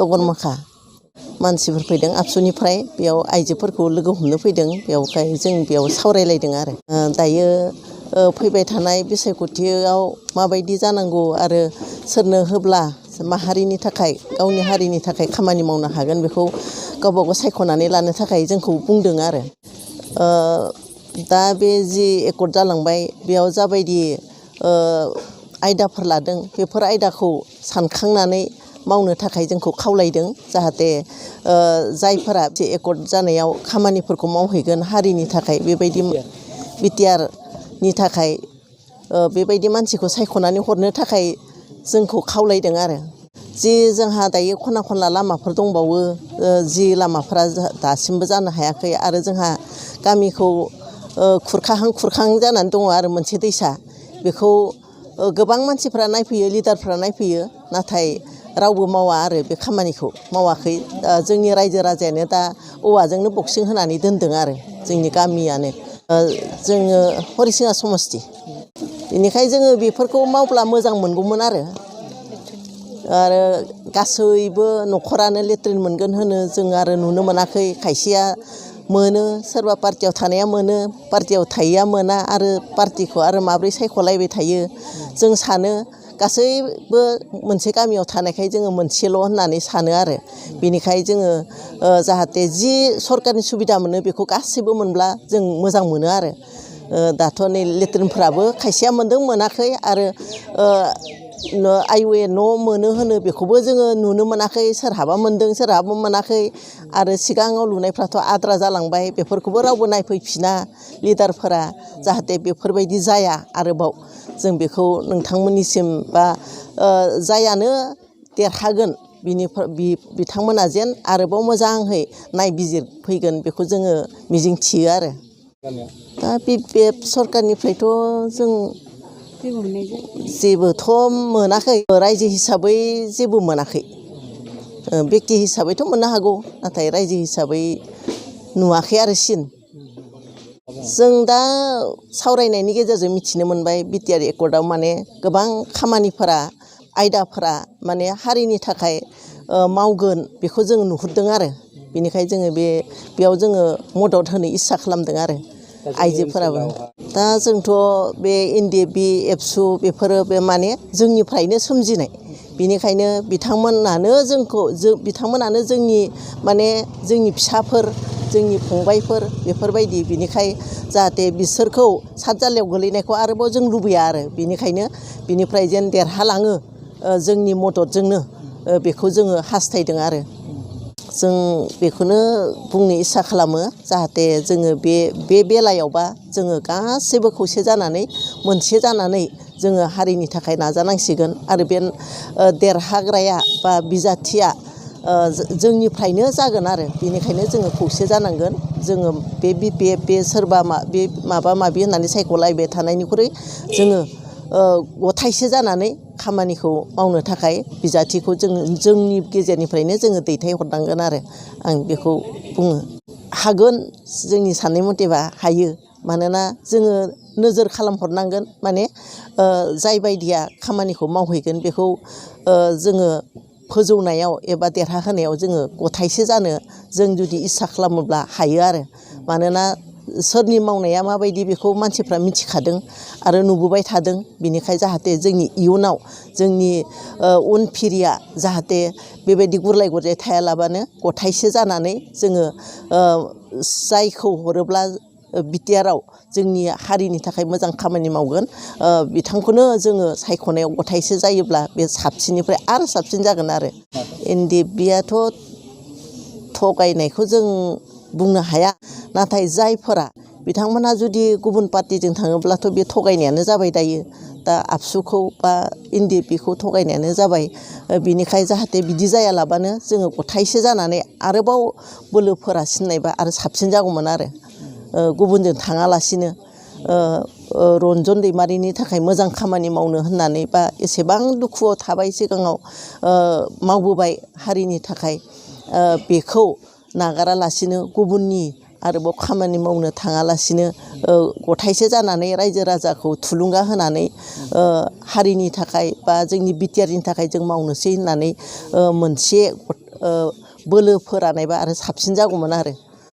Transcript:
तगरमाखा मानसिफोर फैदों आबसुनिफ्राय बेयाव आइजोफोरखौ लोगो हमनो फैदों बेयावखाय जों बेयाव सावरायलायदों आरो दायो फैबाय थानाय बिसायख'थियाव माबायदि जानांगौ आरो सोरनो होब्ला माहारिनि थाखाय गावनि हारिनि थाखाय खामानि मावनो हागोन बेखौ गावबा गाव सायख'नानै लानो थाखाय जोंखौ बुंदों आरो दा बे जि एकर्ड जालांबाय बेयाव जाबायदि आयदाफोर लादों बेफोर आयदाखौ सानखांनानै मावनो थाखाय जोंखौ खावलायदों जाहाथे जायफोरा जे एकर्ड जानायाव खामानिफोरखौ मावहैगोन हारिनि थाखाय बेबायदि बिटिआरनि थाखाय बेबायदि मानसिखौ सायख'नानै हरनो थाखाय जोंखौ खावलायदों आरो जि जोंहा दायो खना खनला लामाफोर दंबावो जि लामाफोरा दासिमबो जानो हायाखै आरो जोंहा गामिखौ खुरखाहां जानानै दङ आरो मोनसे दैसा बेखौ गोबां मानसिफ्रा नायफैयो लिडारफ्रा नायफैयो नाथाय रावबो मावा आरो बे खामानिखौ मावाखै जोंनि रायजो राजायानो दा औवाजोंनो बक्सिं होनानै दोनदों आरो जोंनि गामियानो जोङो हरिसिङा समस्ति बेनिखाय जोङो बेफोरखौ मावब्ला मोजां मोनगौमोन आरो गासैबो न'खरानो लेट्रिन मोनगोन होनो जों आरो नुनो मोनाखै खायसेया मोनो सोरबा पार्टियाव थानाया मोनो पार्टियाव थायैया मोना आरो पार्टिखौ आरो माब्रै सायख'लायबाय थायो जों सानो गासैबो मोनसे गामियाव थानायखाय जोङो मोनसेल' होननानै सानो आरो बेनिखाय जोङो जाहाथे जि सरकारनि सुबिदा मोनो बेखौ गासैबो मोनब्ला जों मोजां मोनो आरो दाथ' नै लेट्रिनफ्राबो खायसेया मोनदों मोनाखै आरो आइवे न' मोनो होनो बेखौबो जोङो नुनो मोनाखै सोरहाबा मोनदों सोरहाबा मोनाखै आरो सिगाङाव लुनायफ्राथ' आद्रा जालांबाय बेफोरखौबो रावबो नायफैफिना लिडारफोरा जाहाथे बेफोरबायदि जाया आरोबाव जों बेखौ नोंथांमोननिसिम बा जायानो देरहागोन बिथांमोना जेन आरोबाव मोजाङै नायबिजिरफैगोन बेखौ जोङो मिजिंथियो आरो दा बे सरकारनिफ्रायथ' जों जेबोथ' मोनाखै रायजो हिसाबै जेबो मोनाखै बेक्ति हिसाबैथ' मोननो हागौ नाथाय रायजो हिसाबै नुवाखै आरो जों दा सावरायनायनि गेजेरजों मिथिनो मोनबाय बिटिआर एकर्डआव माने गोबां खामानिफोरा आयदाफोरा माने हारिनि थाखाय मावगोन बेखौ जों नुहुरदों आरो बेनिखाय जोङो बेयाव जोङो मदद होनो इस्सा खालामदों आरो आइजोफोराबो दा जोंथ' बे एनडिएफबि एबसु बेफोरो बे माने जोंनिफ्रायनो सोमजिनाय बेनिखायनो बिथांमोनानो जोंनि माने जोंनि फिसाफोर जोंनि फंबायफोर बेफोरबायदि बिनिखाय जाहाथे बिसोरखौ सातजालायाव गोलैनायखौ आरोबाव जों लुबैया आरो बेनिखायनो बिनिफ्राय जेन देरहालाङो जोंनि मददजोंनो बेखौ जोङो हास्थायदों आरो जों बेखौनो बुंनो इस्सा खालामो जाहाथे जोङो बे बेलायावबा जोङो गासैबो खौसे जानानै मोनसे जानानै जोङो हारिनि थाखाय नाजानांसिगोन आरो बे देरहाग्राया बा बिजाथिया जोंनिफ्रायनो जागोन आरो बेनिखायनो जोङो खौसे जानांगोन जोङो बे सोरबा माबा माबि होननानै सायख'लायबाय थानायनिख्रुइ जोङो गथायसे जानानै खामानिखौ मावनो थाखाय बिजाथिखौ जोंनि गेजेरनिफ्रायनो जोङो दैथायहरनांगोन आरो आं बेखौ बुङो हागोन जोंनि साननाय मथेबा हायो मानोना जोङो नोजोर खालामहरनांगोन माने जाय बायदिया खामानिखौ मावहैगोन बेखौ जोङो फोजौनायाव एबा देरहाहोनायाव जोङो गथायसे जानो जों जुदि इस्सा खालामोब्ला हायो आरो मानोना सोरनि मावनाया माबायदि बेखौ मानसिफ्रा मिथिखादों आरो नुबोबाय थादों बिनिखाय जाहाथे जोंनि इयुनाव जोंनि उनफिरिया जाहाथे बेबायदि गुरलाय गुरजाय थायालाबानो गथायसे जानानै जोङो जायखौ हरोब्ला बिटिआरआव जोंनि हारिनि थाखाय मोजां खामानि मावगोन बिथांखौनो जोङो सायख'नायाव गथायसे जायोब्ला बे साबसिननिफ्राय आरो साबसिन जागोन आरो एनडिएफबिआथ' थगायनायखौ जों बुंनो हाया नाथाय जायफोरा बिथांमोनहा जुदि गुबुन पार्टिजों थाङोब्लाथ' बे थगायनायानो जाबाय दायो दा आबसुखौ बा एनडिएफबिखौ थगायनायानो जाबाय बिनिखाय जाहाथे बिदि जायालाबानो जोङो गथायसे जानानै आरोबाव बोलोफोरा सिननायबा आरो साबसिन जागौमोन आरो गुबुनजों थाङालासिनो रन्जन दैमारिनि थाखाय मोजां खामानि मावनो होननानै बा एसेबां दुखुआव थाबाय सिगाङाव मावबोबाय हारिनि थाखाय बेखौ नागारालासिनो गुबुननि आरोबाव खामानि मावनो थाङालासिनो गथायसे जानानै रायजो राजाखौ थुलुंगा होनानै हारिनि थाखाय बा जोंनि बिटिआरनि थाखाय जों मावनोसै होननानै मोनसे बोलो फोरानायबा आरो साबसिन जागौमोन आरो